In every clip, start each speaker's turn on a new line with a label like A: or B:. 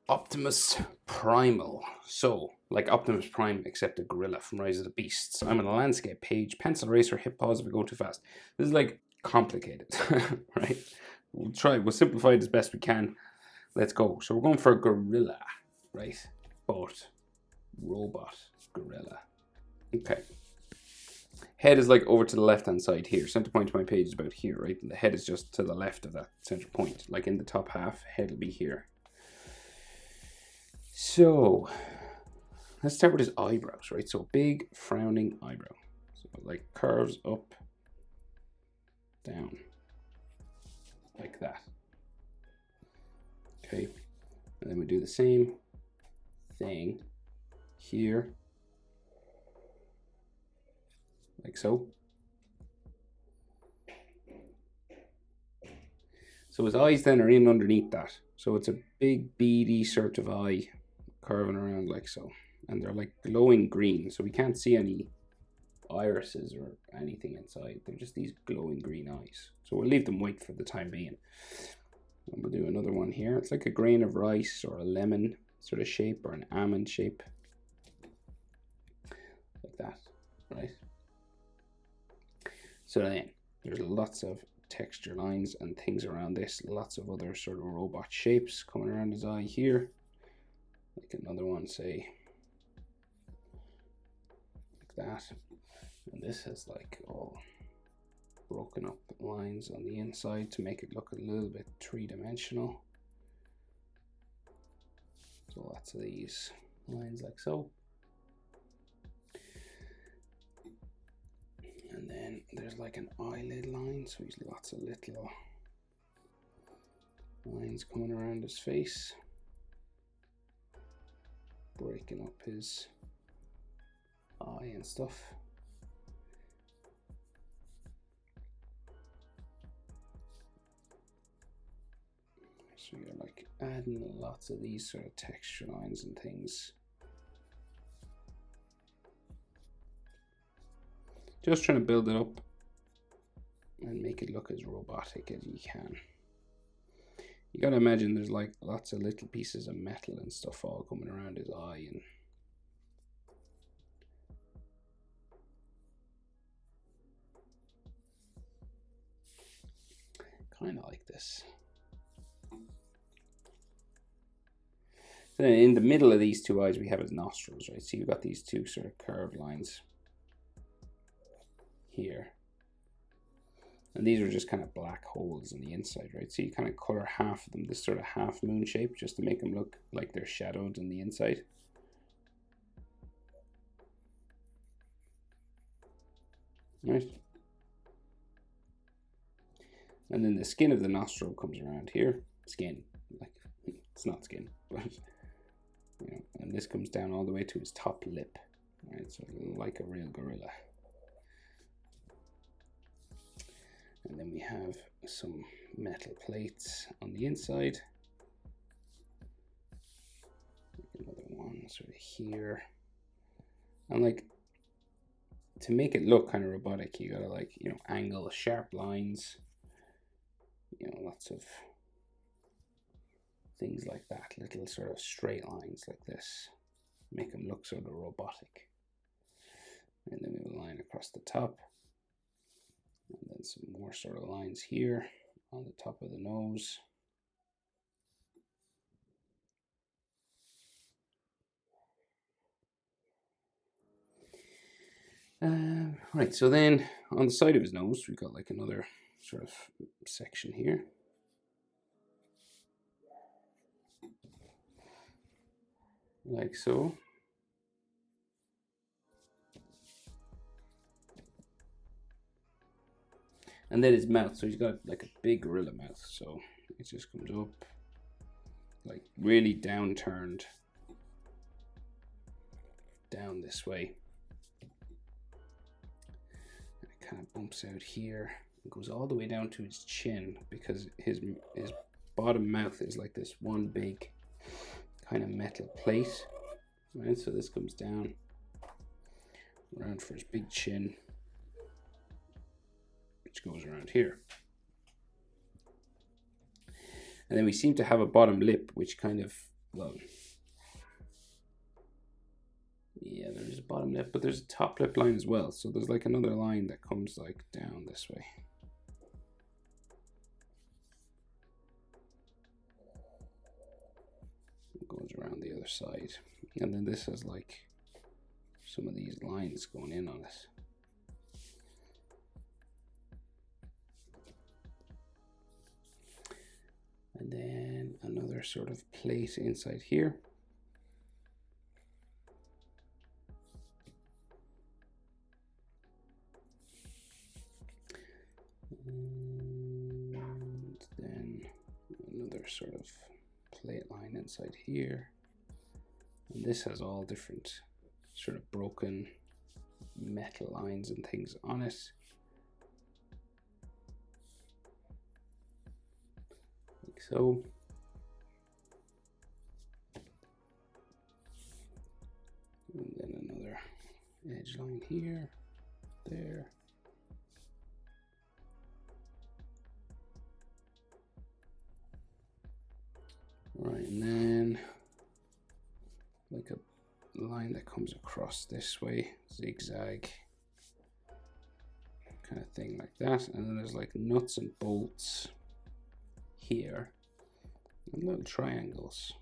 A: Optimus Primal. So, like Optimus Prime, except a gorilla from Rise of the Beasts. I'm on a landscape page. Pencil eraser, hit pause if we go too fast. This is like complicated, right? We'll simplify it as best we can. Let's go. So we're going for a gorilla, right? But robot gorilla. Okay. Head is like over to the left-hand side here. Center point of my page is about here, right? And the head is just to the left of that center point. Like in the top half, head will be here. So let's start with his eyebrows, right? So big frowning eyebrow. So like curves up, down, like that. Okay. And then we do the same thing here. Like so. So his eyes then are in underneath that. So it's a big beady sort of eye curving around like so. And they're like glowing green. So we can't see any irises or anything inside. They're just these glowing green eyes. So we'll leave them white for the time being. And we'll do another one here. It's like a grain of rice or a lemon sort of shape or an almond shape. Like that, right? So then there's lots of texture lines and things around this. Lots of other sort of robot shapes coming around his eye here. Like another one, say, like that. And this has like all broken up lines on the inside to make it look a little bit three-dimensional. So lots of these lines like so. And then there's like an eyelid line, so he's lots of little lines coming around his face, breaking up his eye and stuff. So you're like adding lots of these sort of texture lines and things. Just trying to build it up and make it look as robotic as you can. You gotta imagine there's like lots of little pieces of metal and stuff all coming around his eye, and kind of like this. Then in the middle of these two eyes we have his nostrils, right? So you've got these two sort of curved lines here. And these are just kind of black holes on the inside, right? So you kind of color half of them this sort of half moon shape just to make them look like they're shadowed on the inside. Right? And then the skin of the nostril comes around here. Skin, like it's not skin, but you know, and this comes down all the way to his top lip, right? So like a real gorilla. And then we have some metal plates on the inside. Another one sort of here. And like, to make it look kind of robotic, you gotta like, you know, angle sharp lines. You know, lots of things like that. Little sort of straight lines like this. Make them look sort of robotic. And then we have a line across the top. And then some more sort of lines here on the top of the nose. Right, so then on the side of his nose, we've got like another sort of section here. Like so. And then his mouth, so he's got like a big gorilla mouth, so it just comes up like really downturned down this way. And it kind of bumps out here and goes all the way down to his chin, because his bottom mouth is like this one big kind of metal plate, right? So this comes down around for his big chin, which goes around here. And then we seem to have a bottom lip which kind of well, yeah, there's a bottom lip, but there's a top lip line as well. So there's like another line that comes like down this way. It goes around the other side. And then this has like some of these lines going in on it. And then another sort of plate inside here. And then another sort of plate line inside here. And this has all different sort of broken metal lines and things on it. Like so. And then another edge line here, there. Right, and then like a line that comes across this way, zigzag kind of thing like that. And then there's like nuts and bolts here and little triangles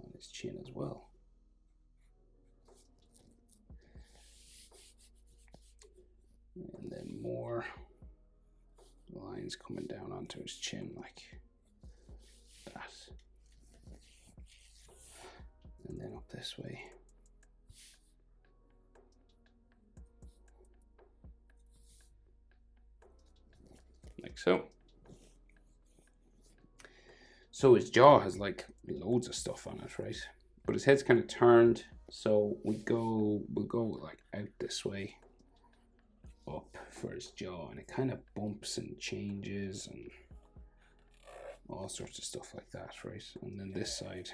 A: on his chin as well. And then more lines coming down onto his chin like that. And then up this way. Like so. So his jaw has like loads of stuff on it, right? But his head's kind of turned, so we'll go like out this way, up for his jaw, and it kind of bumps and changes and all sorts of stuff like that, right? And then this side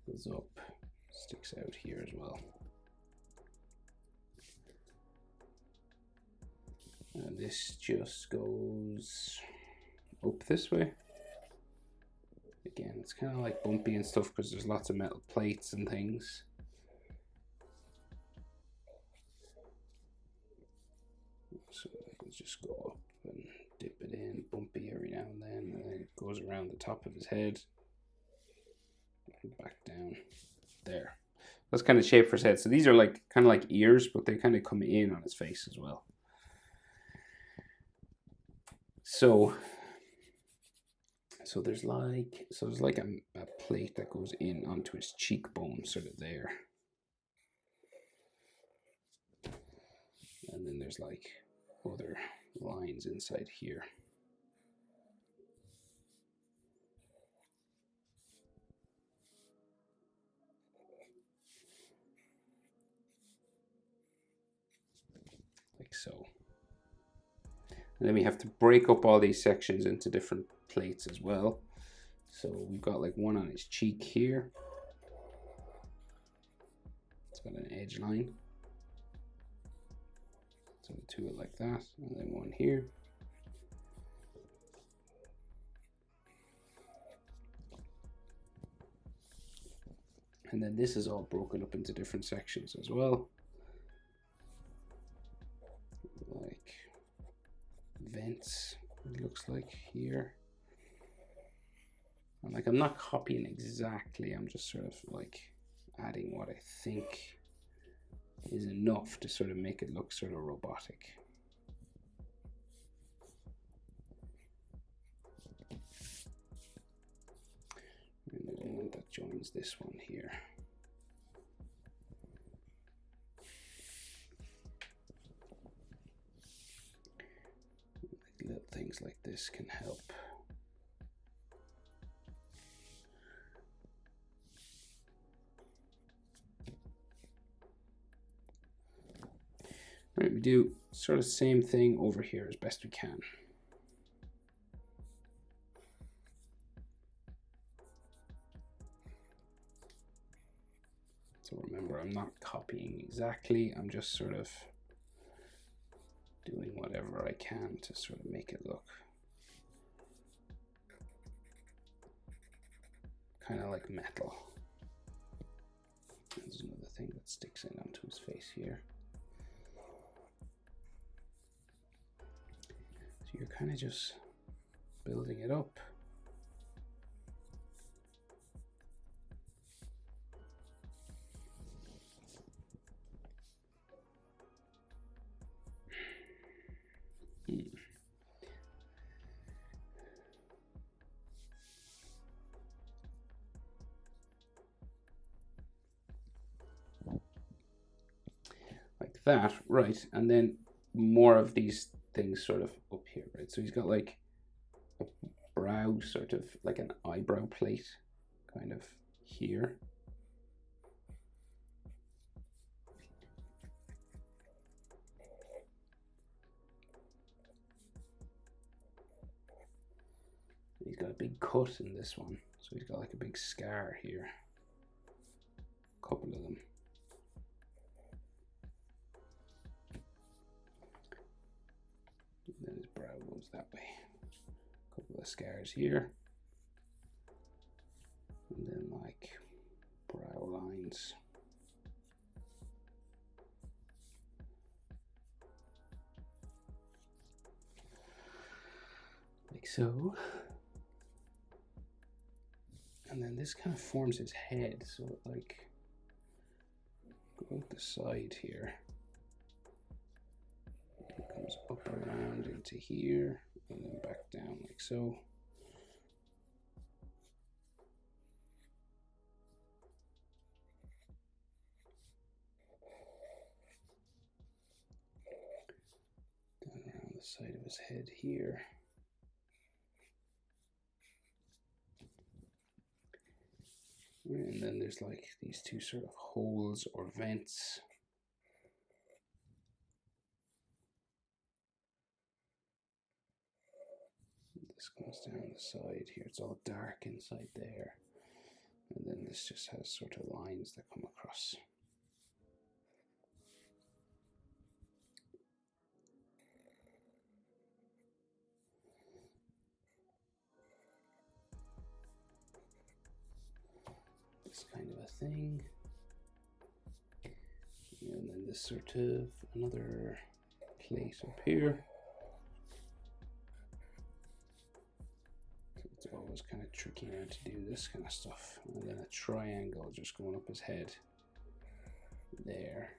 A: goes up, sticks out here as well. And this just goes up this way. Again, it's kind of like bumpy and stuff because there's lots of metal plates and things. So it'll just go up and dip it in, bumpy every now and then it goes around the top of his head and back down there. That's kind of shape for his head. So these are like kind of like ears, but they kind of come in on his face as well. So there's like a plate that goes in onto his cheekbone, sort of there. And then there's like other lines inside here. Like so. And then we have to break up all these sections into different plates as well. So we've got like one on his cheek here. It's got an edge line. So do it like that, and then one here. And then this is all broken up into different sections as well. Like vents, it looks like here. And like I'm not copying exactly, I'm just sort of like adding what I think is enough to sort of make it look sort of robotic. And there's one that joins this one here. Like little things like this can help. Right, we do sort of same thing over here as best we can. So remember, I'm not copying exactly, I'm just sort of doing whatever I can to sort of make it look kind of like metal. There's another thing that sticks in onto his face here. So you're kind of just building it up. Like that, right? And then more of these things sort of up here, right? So he's got like a brow, sort of like an eyebrow plate kind of here. He's got a big cut in this one, so he's got like a big scar here. A couple of them. And then his brow goes that way. A couple of scars here. And then like brow lines. Like so. And then this kind of forms his head, so it like go out the side here. It comes up around into here and then back down like so. Down around the side of his head here. And then there's like these two sort of holes or vents. This comes down the side here. It's all dark inside there. And then this just has sort of lines that come across. This kind of a thing. And then this sort of another plate up here. So it's always kind of tricky now to do this kind of stuff. And then a triangle just going up his head there.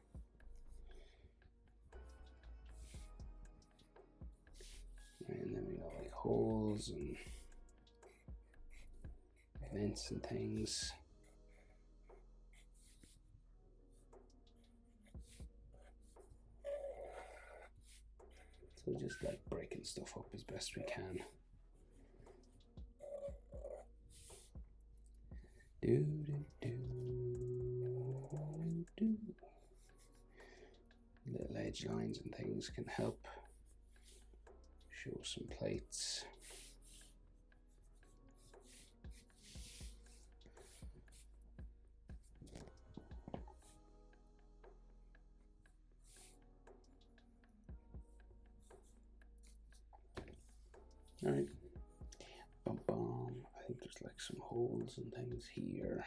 A: And then we got like holes and vents and things. So just like breaking stuff up as best we can. Do, do, do, do. Little edge lines and things can help show some plates. All right. Bum, bum. I think there's like some holes and things here.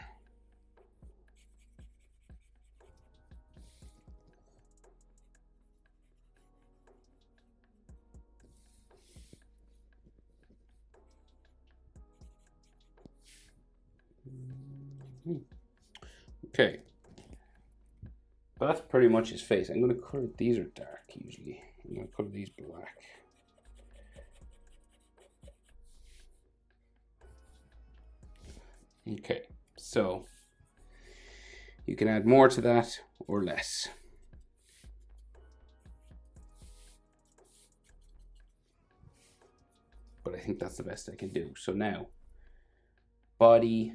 A: Okay. But that's pretty much his face. I'm going to color, these are dark usually. I'm going to color these black. Okay, so you can add more to that or less. But I think that's the best I can do. So now, body,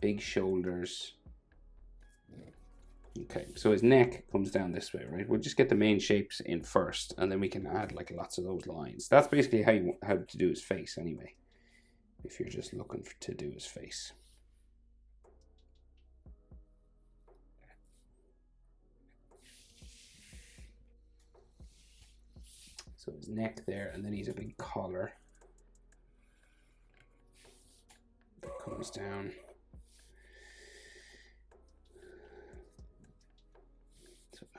A: big shoulders. Okay, so his neck comes down this way, right? We'll just get the main shapes in first, and then we can add like lots of those lines. That's basically how to do his face anyway, if you're just looking to do his face. So his neck there, and then he's a big collar that comes down.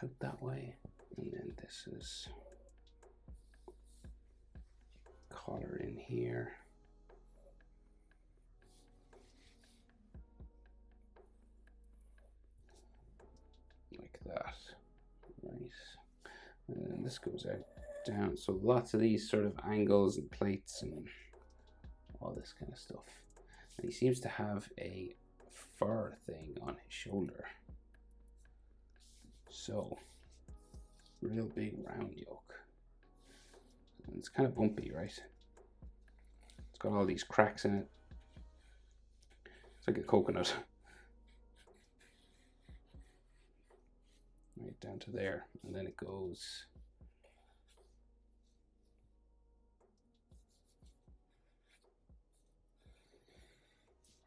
A: out that way, and then this is collar in here. Like that, right? And then this goes out down. So lots of these sort of angles and plates and all this kind of stuff. And he seems to have a fur thing on his shoulder. So, real big round yoke. And it's kind of bumpy, right? It's got all these cracks in it. It's like a coconut. Right down to there. And then it goes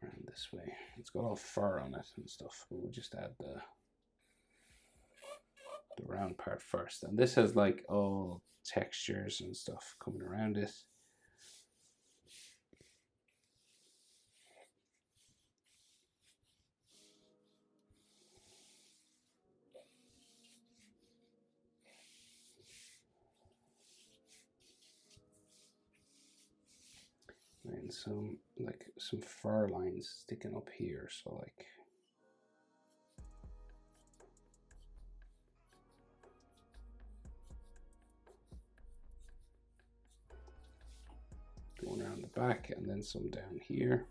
A: around this way. It's got all fur on it and stuff, but we'll just add the round part first. And this has like all textures and stuff coming around it. And some fur lines sticking up here, so like going around the back, and then some down here.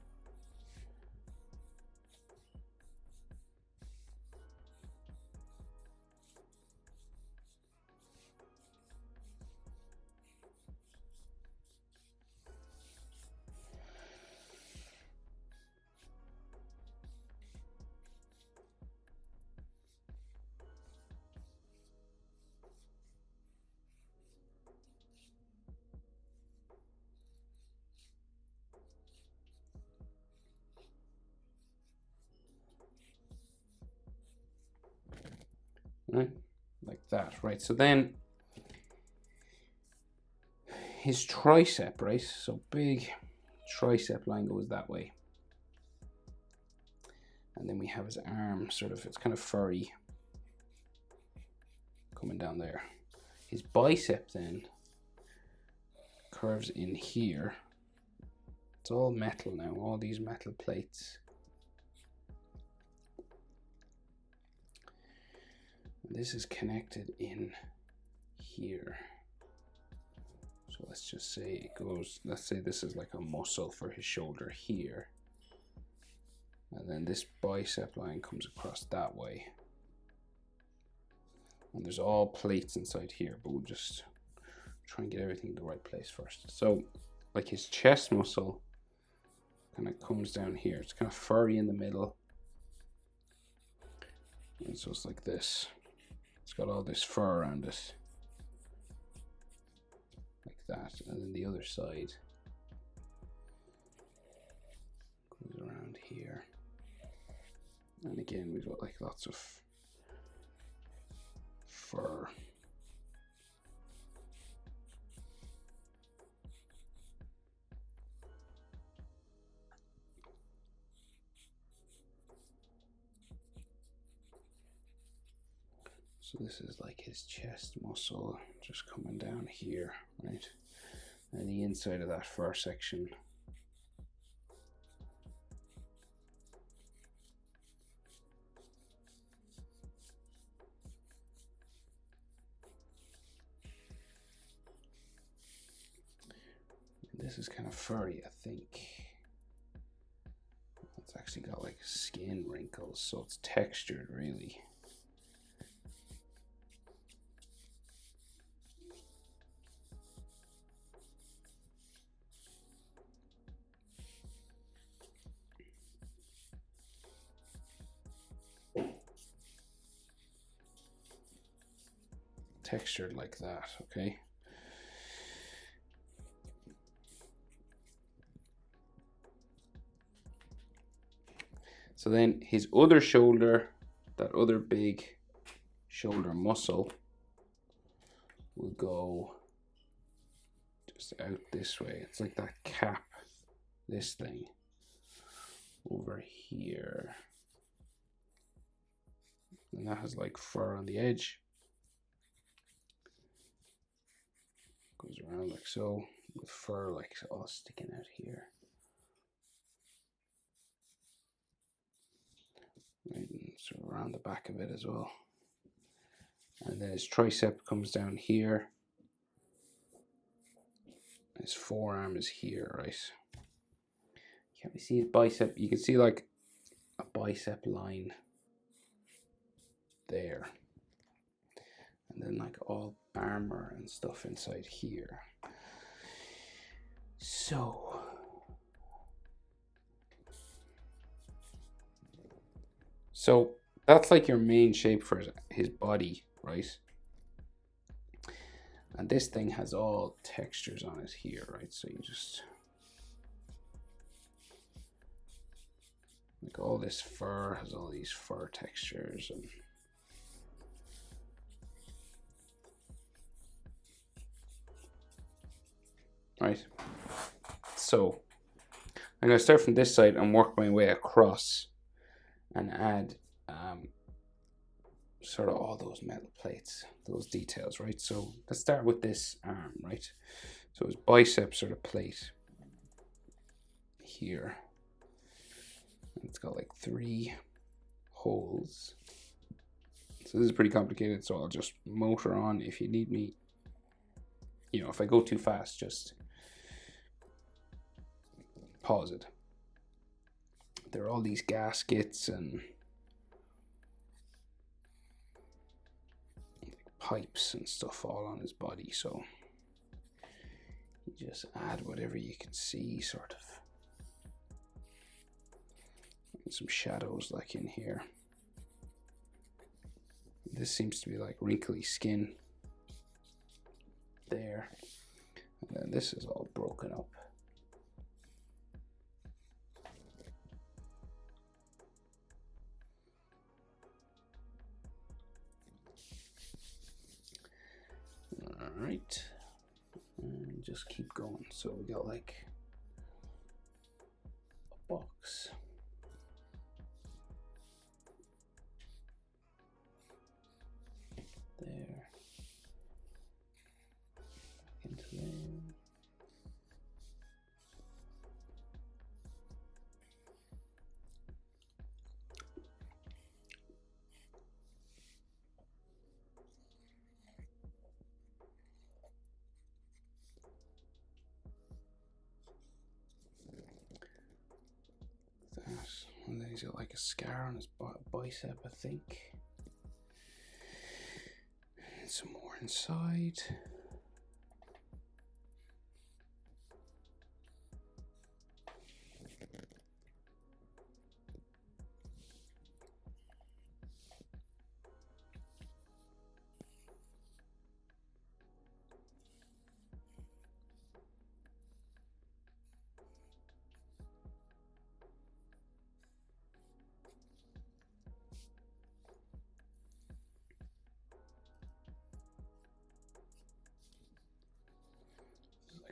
A: Right, like that, right? So then his tricep, right? So big tricep line goes that way. And then we have his arm, sort of, it's kind of furry coming down there. His bicep then curves in here. It's all metal now, all these metal plates. This is connected in here. So let's just say it goes, let's say this is like a muscle for his shoulder here. And then this bicep line comes across that way. And there's all plates inside here, but we'll just try and get everything in the right place first. So like his chest muscle kind of comes down here. It's kind of furry in the middle. And so it's like this. It's got all this fur around it. Like that. And then the other side goes around here. And again, we've got like lots of fur. So this is like his chest muscle just coming down here, right? And the inside of that fur section. And this is kind of furry, I think. It's actually got like skin wrinkles, so it's textured really. Textured like that, okay? So then his other shoulder, that other big shoulder muscle, will go just out this way. It's like that cap, this thing, over here. And that has like fur on the edge. Goes around like so, with fur like all sticking out here. Right, and sort of around the back of it as well. And then his tricep comes down here. His forearm is here, right? Can we see his bicep? You can see like a bicep line there. And then like all armor and stuff inside here. So that's like your main shape for his body, right? And this thing has all textures on it here, right? So you just, like all this fur has all these fur textures and right. So I'm going to start from this side and work my way across and add sort of all those metal plates, those details, right? So let's start with this arm, right? So his bicep sort of plate here. It's got like 3 holes. So this is pretty complicated, so I'll just motor on if you need me. You know, if I go too fast, just pause it. There are all these gaskets and pipes and stuff all on his body, so you just add whatever you can see, sort of. And some shadows like in here. This seems to be like wrinkly skin there, and then this is all broken up. All right, and just keep going. So we got like a box. There. Back into there. That. And then he's got like a scar on his bicep, I think. And some more inside.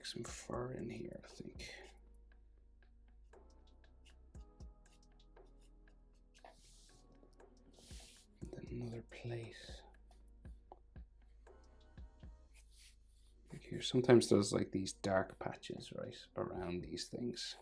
A: Some fur in here, I think. And then another plate. Like here, sometimes there's like these dark patches, right, around these things.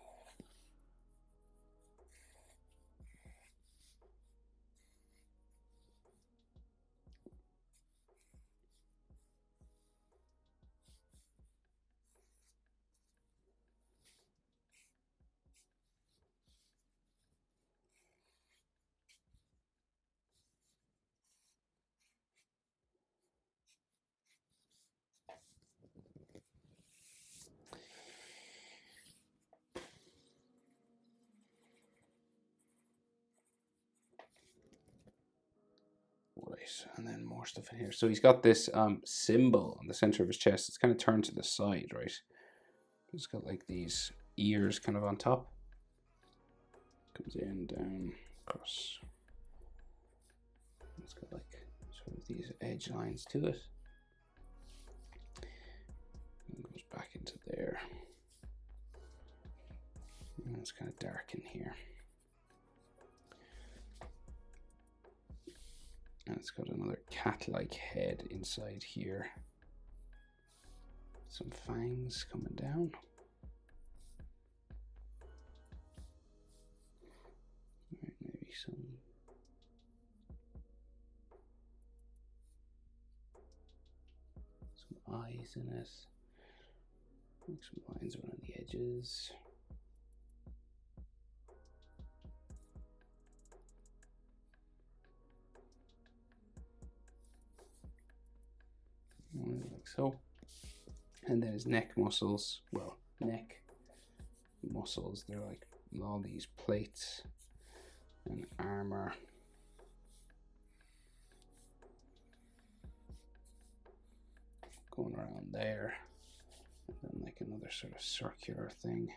A: Right, and then more stuff in here. So he's got this symbol on the center of his chest. It's kind of turned to the side, right? He's got like these ears kind of on top. Comes in, down, across. It's got like sort of these edge lines to it. And goes back into there. And it's kind of dark in here. And it's got another cat-like head inside here. Some fangs coming down. Maybe some eyes in it. Make some lines around the edges. Like so. And then his neck muscles, well, neck muscles, they're like all these plates and armor. Going around there. And then like another sort of circular thing.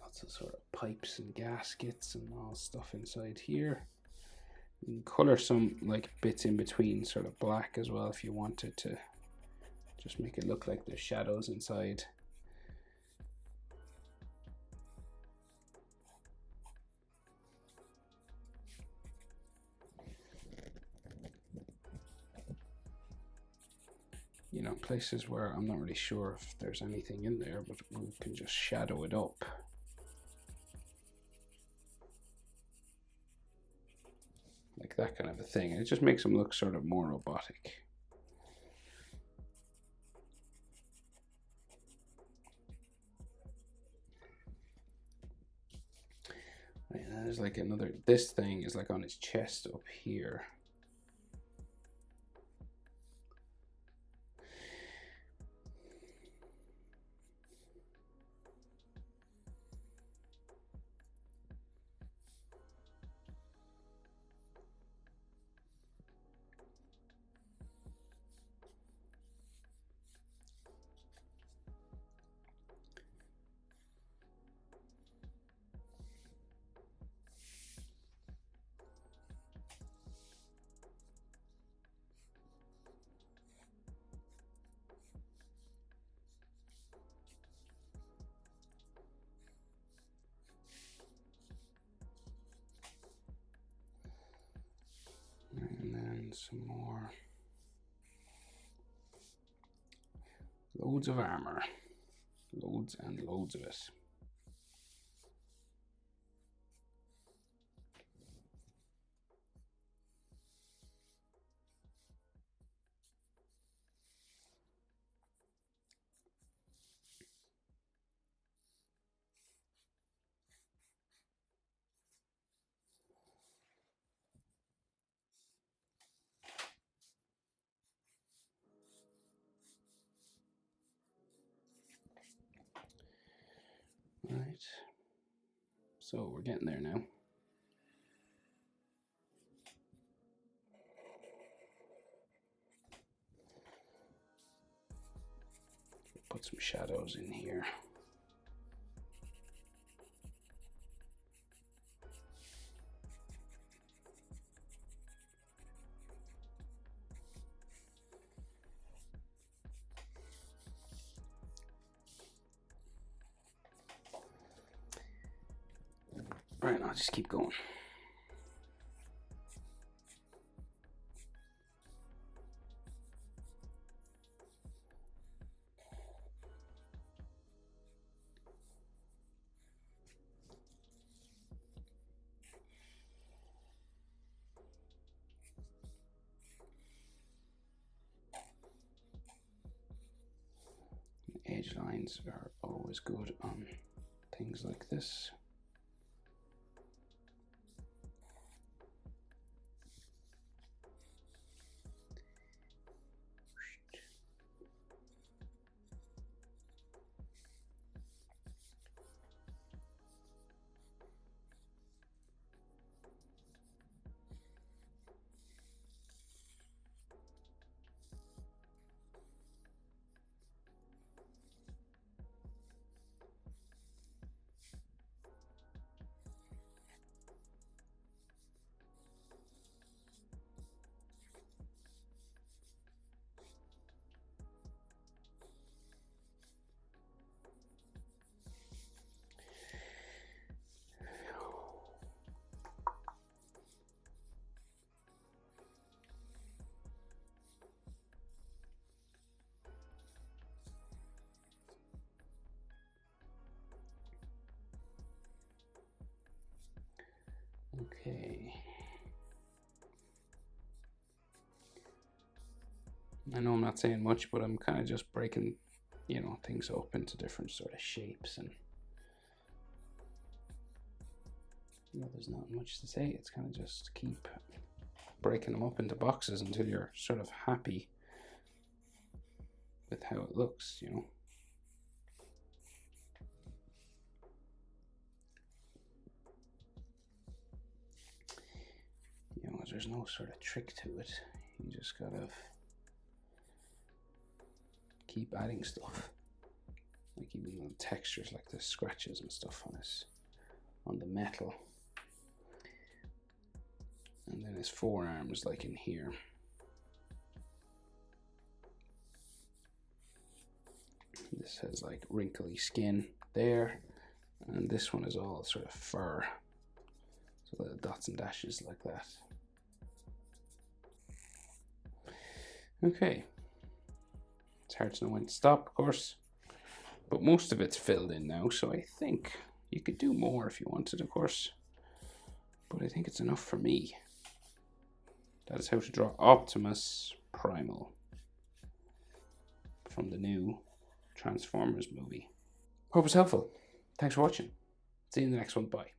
A: Lots of sort of pipes and gaskets and all stuff inside here. You can color some like bits in between sort of black as well if you wanted to just make it look like there's shadows inside. You know, places where I'm not really sure if there's anything in there, but we can just shadow it up. Like that kind of a thing. And it just makes them look sort of more robotic. Right, and there's like another, this thing is like on his chest up here. And then some more. Loads of armor. Loads and loads of it. Right. So we're getting there now. Put some shadows in here. Right, I'll just keep going. Edge lines are always good on things like this. Okay. I know I'm not saying much, but I'm kind of just breaking, you know, things up into different sort of shapes, and you know, there's not much to say. It's kind of just keep breaking them up into boxes until you're sort of happy with how it looks, you know. You know, there's no sort of trick to it. You just gotta keep adding stuff, like even little textures like the scratches and stuff on this, on the metal. And then his forearms, like in here. This has like wrinkly skin there, and this one is all sort of fur, so little dots and dashes like that. Okay, it's hard to know when to stop, of course, but most of it's filled in now, so I think you could do more if you wanted, of course, but I think it's enough for me. That is how to draw Optimus Primal from the new Transformers movie. Hope it's helpful. Thanks for watching. See you in the next one. Bye.